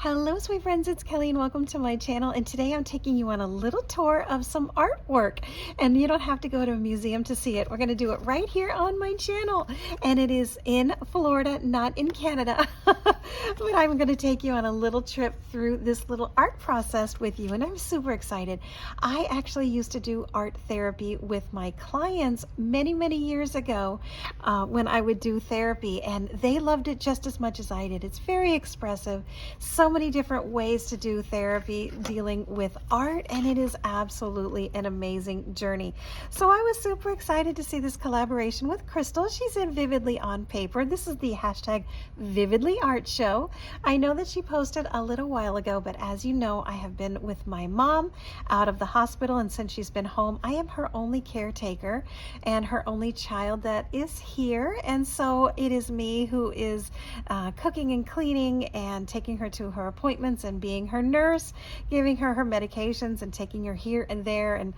Hello sweet friends, it's Kelly and welcome to my channel, and today I'm taking you on a little tour of some artwork, and you don't have to go to a museum to see it. We're going to do it right here on my channel, and it is in Florida, not in Canada. But I'm going to take you on a little trip through this little art process with you, and I'm super excited. I actually used to do art therapy with my clients many years ago when I would do therapy, and they loved it just as much as I did. It's very expressive. So many different ways to do therapy dealing with art, and it is absolutely an amazing journey. So I was super excited to see this collaboration with Crystal. She's in Vividly on Paper. This is the hashtag Vividly Art Show. I know that she posted a little while ago, but as you know, I have been with my mom out of the hospital, and since she's been home, I am her only caretaker and her only child that is here. And so it is me who is cooking and cleaning and taking her to her appointments and being her nurse, giving her her medications and taking her here and there, and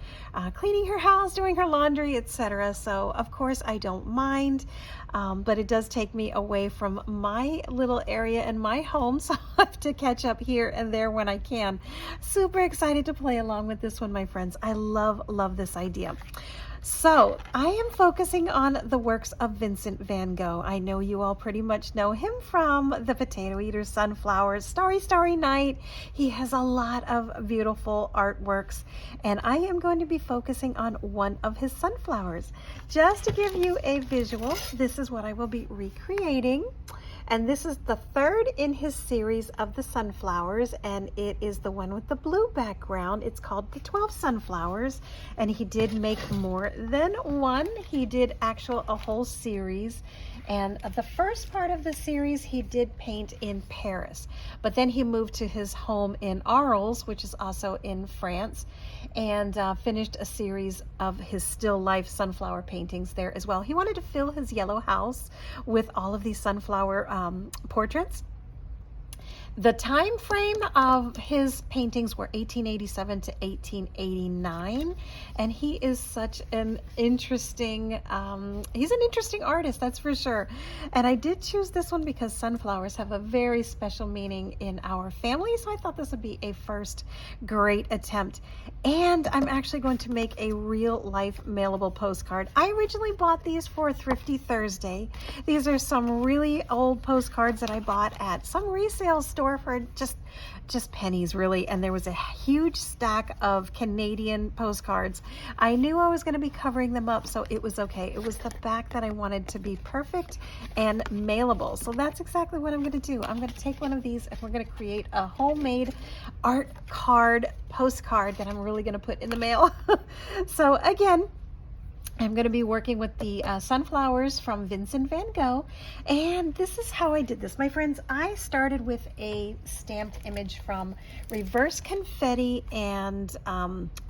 cleaning her house, doing her laundry, etc. So of course I don't mind, but it does take me away from my little area and my home, so I have to catch up here and there when I can. Super excited to play along with this one, my friends. I love this idea. So I am focusing on the works of Vincent van Gogh. I know you all pretty much know him from The Potato Eater, Sunflowers, Starry Night. He has a lot of beautiful artworks, and I am going to be focusing on one of his sunflowers. Just to give you a visual, this is what I will be recreating. And this is the third in his series of the sunflowers, and it is the one with the blue background. It's called the 12 Sunflowers, and he did make more than one. He did a whole series, and the first part of the series he did paint in Paris, but then he moved to his home in Arles, which is also in France, and finished a series of his still life sunflower paintings there as well. He wanted to fill his yellow house with all of these sunflower portraits. The time frame of his paintings were 1887 to 1889, and he is such an interesting, he's an interesting artist, that's for sure. And I did choose this one because sunflowers have a very special meaning in our family, so I thought this would be a first great attempt. And I'm actually going to make a real life mailable postcard. I originally bought these for Thrifty Thursday. These are some really old postcards that I bought at some resale store for just pennies, really, and there was a huge stack of Canadian postcards. I knew I was going to be covering them up, so it was okay. It was the back that I wanted to be perfect and mailable, so that's exactly what I'm going to do. I'm going to take one of these and we're going to create a homemade art card postcard that I'm really going to put in the mail. So again, I'm going to be working with the sunflowers from Vincent van Gogh, and this is how I did this. My friends, I started with a stamped image from Reverse Confetti and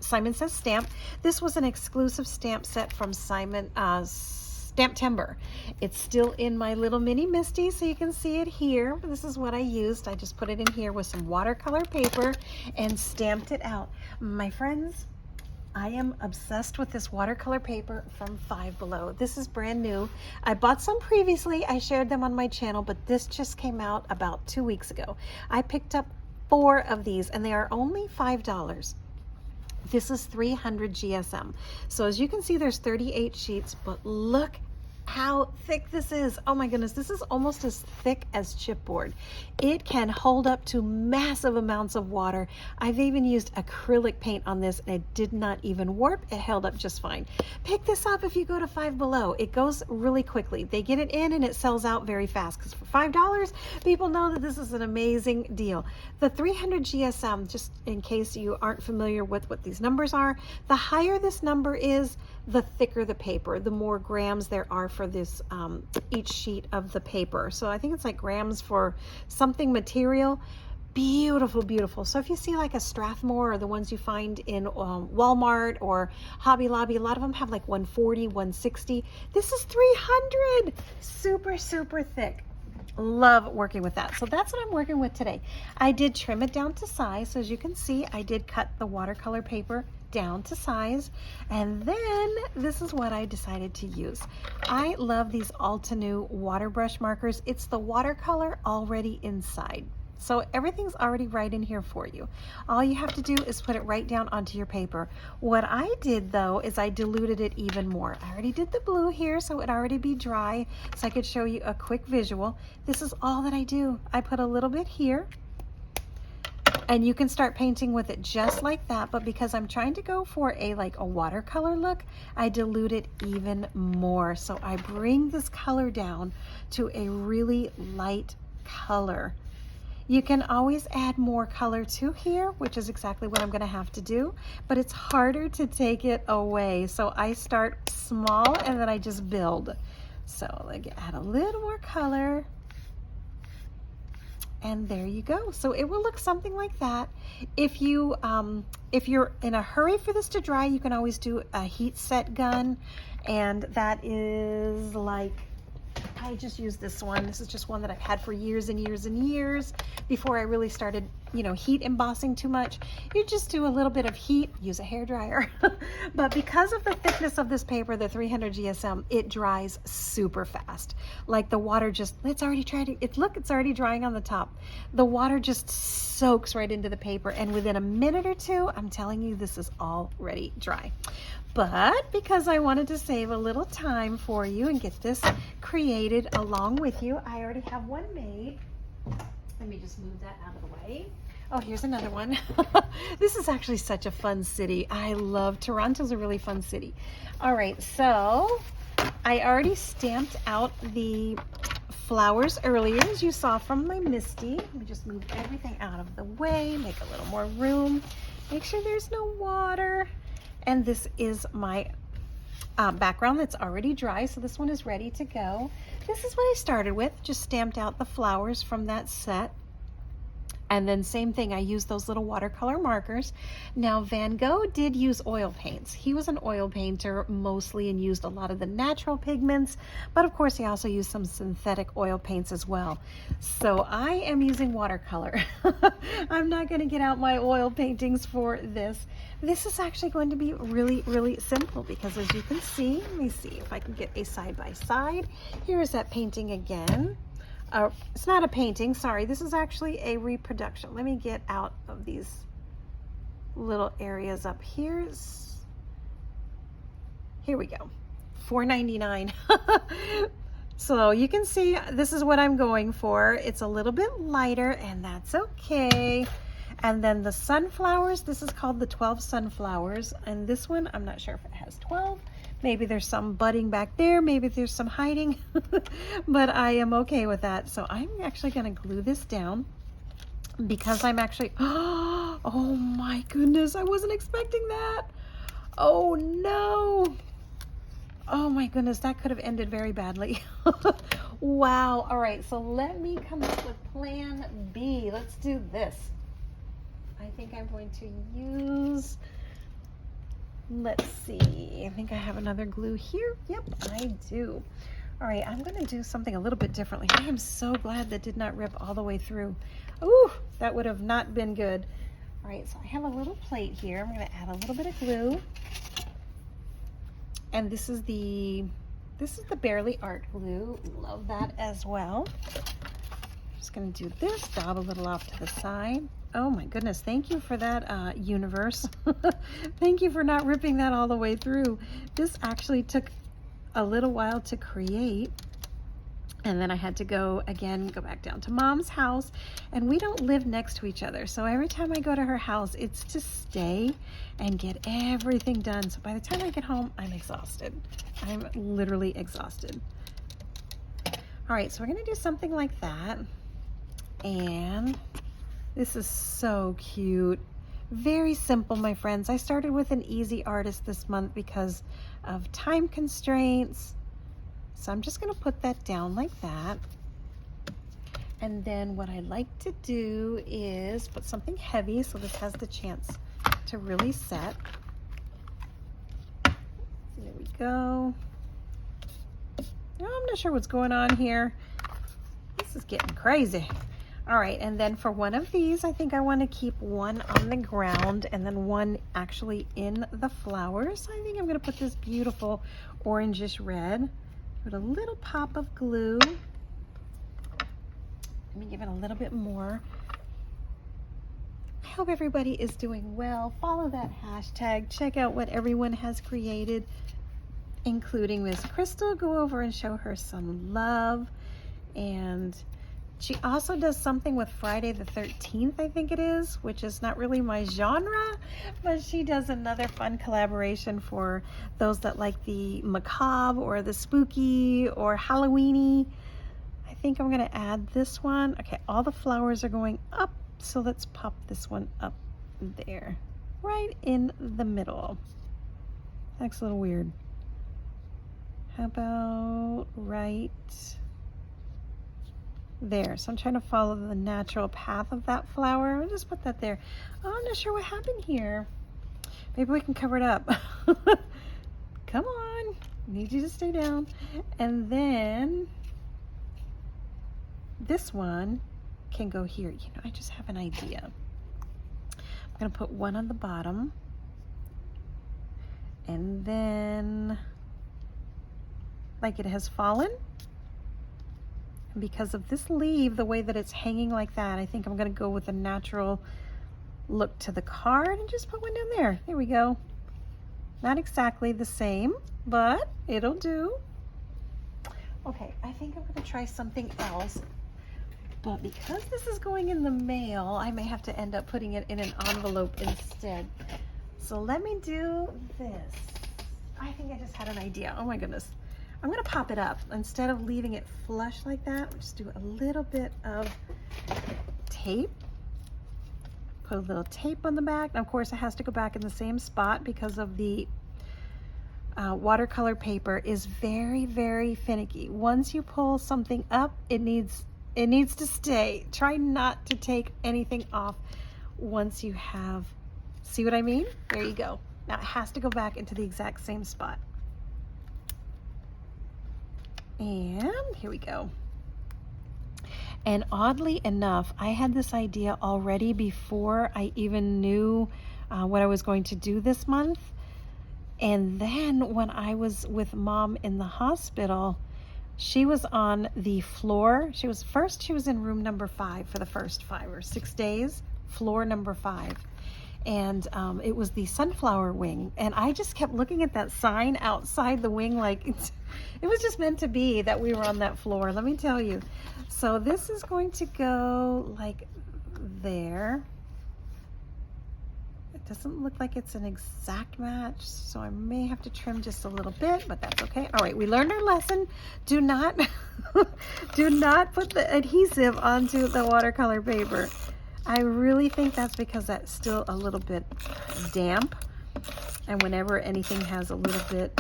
Simon Says Stamp. This was an exclusive stamp set from Stamptember. It's still in my little mini Misty, so you can see it here. This is what I used. I just put it in here with some watercolor paper and stamped it out. My friends, I am obsessed with this watercolor paper from Five Below. This is brand new. I bought some previously. I shared them on my channel, but this just came out about 2 weeks ago. I picked up 4 of these, and they are only $5. This is 300 GSM. So as you can see, there's 38 sheets, but look how thick this is. Oh my goodness, this is almost as thick as chipboard. It can hold up to massive amounts of water. I've even used acrylic paint on this, and it did not even warp. It held up just fine. Pick this up if you go to Five Below. It goes really quickly. They get it in and it sells out very fast, because for $5, people know that this is an amazing deal. The 300 GSM, just in case you aren't familiar with what these numbers are, the higher this number is, the thicker the paper, the more grams there are for this each sheet of the paper. So I think it's like grams for something material. Beautiful. So if you see like a Strathmore, or the ones you find in Walmart or Hobby Lobby, a lot of them have like 140, 160. This is 300. Super thick. Love working with that. So that's what I'm working with today. I did trim it down to size. So as you can see, I did cut the watercolor paper down to size, and then this is what I decided to use. I love these Altenew water brush markers. It's the watercolor already inside. So everything's already right in here for you. All you have to do is put it right down onto your paper. What I did though is I diluted it even more. I already did the blue here, so it'd already be dry, so I could show you a quick visual. This is all that I do. I put a little bit here, and you can start painting with it just like that, but because I'm trying to go for like a watercolor look, I dilute it even more. So I bring this color down to a really light color. You can always add more color to here, which is exactly what I'm gonna have to do, but it's harder to take it away. So I start small and then I just build. So like add a little more color. And there you go. So it will look something like that. If you're in a hurry for this to dry, you can always do a heat set gun, and that is like, I just use this one. This is just one that I've had for years and years and years before I really started, you know, heat embossing too much. You just do a little bit of heat, use a hairdryer. But because of the thickness of this paper, the 300 GSM, it dries super fast. Like the water just, it's already trying to, look, it's already drying on the top. The water just soaks right into the paper, and within a minute or two, I'm telling you, this is already dry. But because I wanted to save a little time for you and get this created along with you, I already have one made. Let me just move that out of the way. Oh, here's another one. This is actually such a fun city. I love Toronto's a really fun city. All right, so I already stamped out the flowers earlier, as you saw from my Misty. Let me just move everything out of the way, make a little more room, make sure there's no water. And this is my background that's already dry, so this one is ready to go. This is what I started with, just stamped out the flowers from that set. And then same thing, I used those little watercolor markers. Now Van Gogh did use oil paints. He was an oil painter mostly and used a lot of the natural pigments, but of course he also used some synthetic oil paints as well. So I am using watercolor. I'm not gonna get out my oil paintings for this. This is actually going to be really, really simple because as you can see, let me see if I can get a side by side. Here is that painting again. It's not a painting, sorry. This is actually a reproduction. Let me get out of these little areas up here. Here we go, $4.99. So you can see this is what I'm going for. It's a little bit lighter, and that's okay. And then the sunflowers, this is called the 12 sunflowers. And this one, I'm not sure if it has 12. Maybe there's some budding back there. Maybe there's some hiding, but I am okay with that. So I'm actually gonna glue this down because I'm actually, oh my goodness, I wasn't expecting that. Oh no. Oh my goodness, that could have ended very badly. Wow, all right, so let me come up with plan B. Let's do this. I think I'm going to use, let's see, I think I have another glue here. Yep, I do. All right, I'm gonna do something a little bit differently. I am so glad that did not rip all the way through. Ooh, that would have not been good. All right, so I have a little plate here. I'm gonna add a little bit of glue. And this is the Barely Art glue. Love that as well. Just gonna do this, dab a little off to the side. Oh my goodness, thank you for that, universe. Thank you for not ripping that all the way through. This actually took a little while to create. And then I had to go back down to Mom's house, and we don't live next to each other. So every time I go to her house, it's to stay and get everything done. So by the time I get home, I'm exhausted. I'm literally exhausted. All right, so we're gonna do something like that. And this is so cute. Very simple, my friends. I started with an easy artist this month because of time constraints. So I'm just gonna put that down like that. And then what I like to do is put something heavy so this has the chance to really set. There we go. Oh, I'm not sure what's going on here. This is getting crazy. All right, and then for one of these, I think I want to keep one on the ground and then one actually in the flowers. I think I'm going to put this beautiful orangish red with a little pop of glue. Let me give it a little bit more hope everybody is doing well. Follow that hashtag. Check out what everyone has created, including Miss Crystal. Go over and show her some love. And she also does something with Friday the 13th, I think it is, which is not really my genre, but she does another fun collaboration for those that like the macabre or the spooky or Halloweeny. I think I'm gonna add this one. Okay, all the flowers are going up, so let's pop this one up there, right in the middle. That looks a little weird. How about right there? So I'm trying to follow the natural path of that flower. I'll just put that there. Oh, I'm not sure what happened here. Maybe we can cover it up. Come on, need you to stay down. And then this one can go here. You know, I just have an idea. I'm gonna put one on the bottom, and then like it has fallen. And because of this leaf, the way that it's hanging like that, I think I'm gonna go with a natural look to the card and just put one down there. There we go. Not exactly the same, but it'll do. Okay, I think I'm gonna try something else. But because this is going in the mail, I may have to end up putting it in an envelope instead. So let me do this. I think I just had an idea. Oh my goodness. I'm gonna pop it up. Instead of leaving it flush like that, we'll just do a little bit of tape. Put a little tape on the back. Now, of course, it has to go back in the same spot because of the watercolor paper is very, very finicky. Once you pull something up, it needs to stay. Try not to take anything off once you have, see what I mean? There you go. Now it has to go back into the exact same spot. And here we go. And oddly enough, I had this idea already before I even knew what I was going to do this month. And then when I was with Mom in the hospital, she was on the floor. She was in room number 5 for the first 5 or 6 days, floor number 5. And it was the sunflower wing. And I just kept looking at that sign outside the wing like it was just meant to be that we were on that floor, let me tell you. So this is going to go like there. It doesn't look like it's an exact match, so I may have to trim just a little bit, but that's okay. All right, we learned our lesson. Do not, do not put the adhesive onto the watercolor paper. I really think that's because that's still a little bit damp. And whenever anything has a little bit,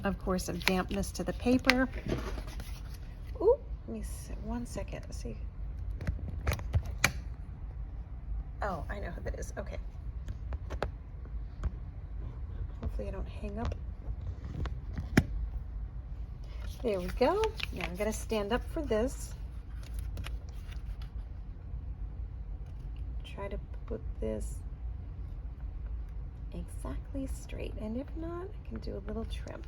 of course, of dampness to the paper. Ooh, let me see, 1 second, let's see. Oh, I know who that is, okay. Hopefully I don't hang up. There we go. Now I'm gonna stand up for this. Try to put this exactly straight, and if not, I can do a little trim.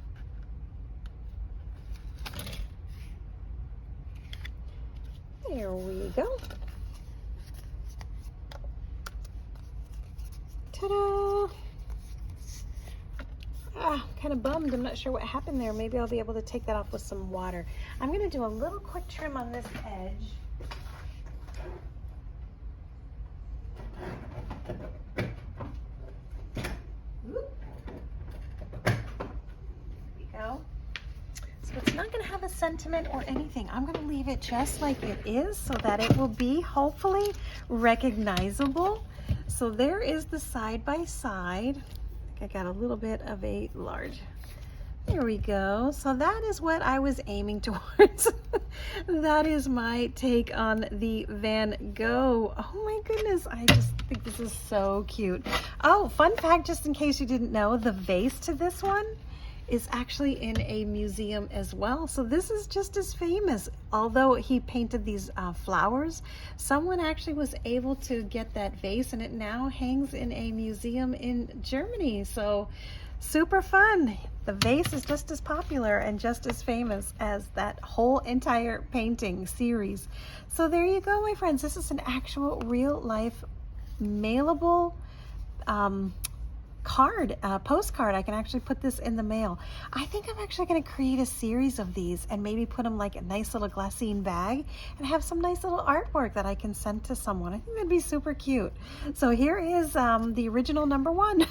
There we go. Ta-da! Ah, kind of bummed. I'm not sure what happened there. Maybe I'll be able to take that off with some water. I'm going to do a little quick trim on this edge. So it's not going to have a sentiment or anything. I'm going to leave it just like it is so that it will be hopefully recognizable. So there is the side by side. I think I got a little bit of a large. There we go. So that is what I was aiming towards. That is my take on the Van Gogh. Oh my goodness, I just think this is so cute. Oh, fun fact, just in case you didn't know, the vase to this one is actually in a museum as well. So this is just as famous. Although he painted these flowers, someone actually was able to get that vase and it now hangs in a museum in Germany. So super fun. The vase is just as popular and just as famous as that whole entire painting series. So there you go, my friends. This is an actual real life mailable postcard. I can actually put this in the mail. I think I'm actually going to create a series of these and maybe put them like a nice little glassine bag and have some nice little artwork that I can send to someone. I think that'd be super cute. So here is the original number 1.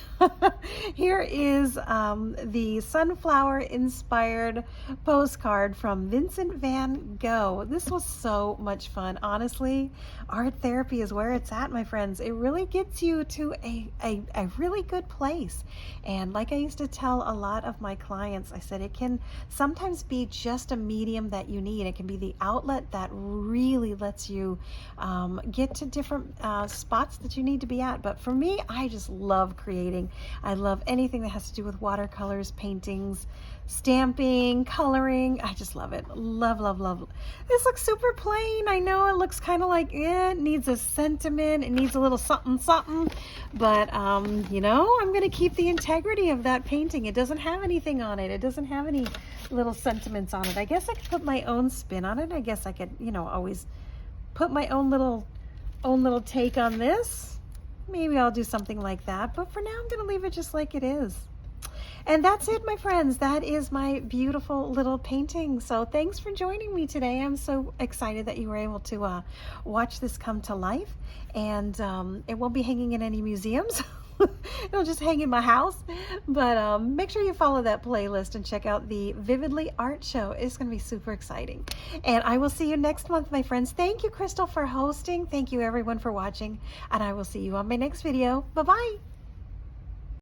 Here is the sunflower inspired postcard from Vincent van Gogh. This was so much fun. Honestly, art therapy is where it's at, my friends. It really gets you to a really good place. And like I used to tell a lot of my clients, I said it can sometimes be just a medium that you need. It can be the outlet that really lets you get to different spots that you need to be at. But for me, I just love creating. I love anything that has to do with watercolors, paintings, stamping, coloring. I just love it. Love, love, love. This looks super plain. I know it looks kind of like it needs a sentiment. It needs a little something, something. But, you know, I'm going to keep the integrity of that painting. It doesn't have anything on it. It doesn't have any little sentiments on it. I guess I could put my own spin on it. I guess I could, you know, always put my own little take on this. Maybe I'll do something like that. But for now, I'm going to leave it just like it is. And that's it, my friends. That is my beautiful little painting. So thanks for joining me today. I'm so excited that you were able to watch this come to life. And it won't be hanging in any museums. It'll just hang in my house. But make sure you follow that playlist and check out the Vividly Art Show. It's going to be super exciting. And I will see you next month, my friends. Thank you, Crystal, for hosting. Thank you, everyone, for watching. And I will see you on my next video. Bye-bye.